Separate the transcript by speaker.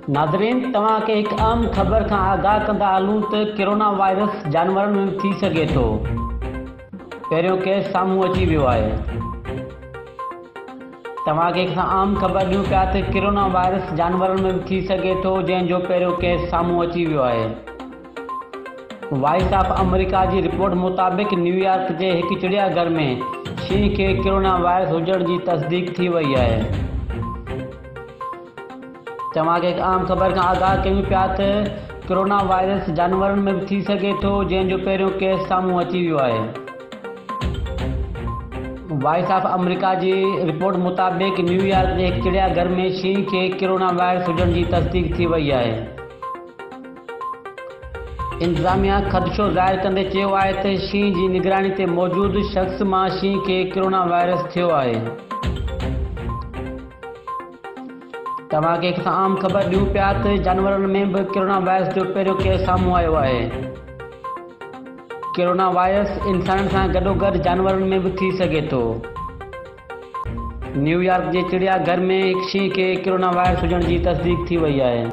Speaker 1: नाज़रीन, तव्हांखे हिकु अहम ख़बर खां आगाह कंदा हलूं त कोरोना वायरस जानवरनि में थी सघे थो। पहिरियों केस साम्हूं अची वियो आहे। तव्हांखे हिकु अहम ख़बर ॾियूं पिया त कोरोना वायरस जानवरनि में थी सघे थो, जंहिंजो पहिरियों केस साम्हूं अची वियो आहे। वॉइस ऑफ अमेरिका जी रिपोर्ट मुताबिक़ न्यूयॉर्क जे हिकु चिड़ियाघर में शींहं खे कोरोना वायरस हुजण जी तस्दीक थी वई आहे। तव्हांखे हिकु अहम ख़बर खां आगाह कयूं पिया त कोरोना वायरस जानवरनि में थी सघे थो, जंहिंजो पहिरियों केस साम्हूं अची वियो आहे। वॉइस ऑफ अमेरिका जी रिपोर्ट मुताबिक़ न्यूयॉर्क जे हिकु चिड़ियाघर में शींहं खे कोरोना वायरस हुजण जी तस्दीक थी वई आहे। इंतज़ामिया ख़दशो ज़ाहिर कंदे चयो आहे त शींहं जी निगरानी ते मौजूदु शख़्स मां शींहं खे कोरोना वायरस थियो आहे। तव्हांखे हिकु अहम ख़बर ॾियूं पिया त जानवरनि में बि कोरोना वायरस जो पहिरियों केस साम्हूं आयो आहे। कोरोना वायरस इंसाननि सां गॾोगॾु जानवरनि में बि थी सघे थो। न्यूयॉर्क जे चिड़ियाघर में हिकु शींहं खे कोरोना वायरस हुजण जी तस्दीक थी वई आहे।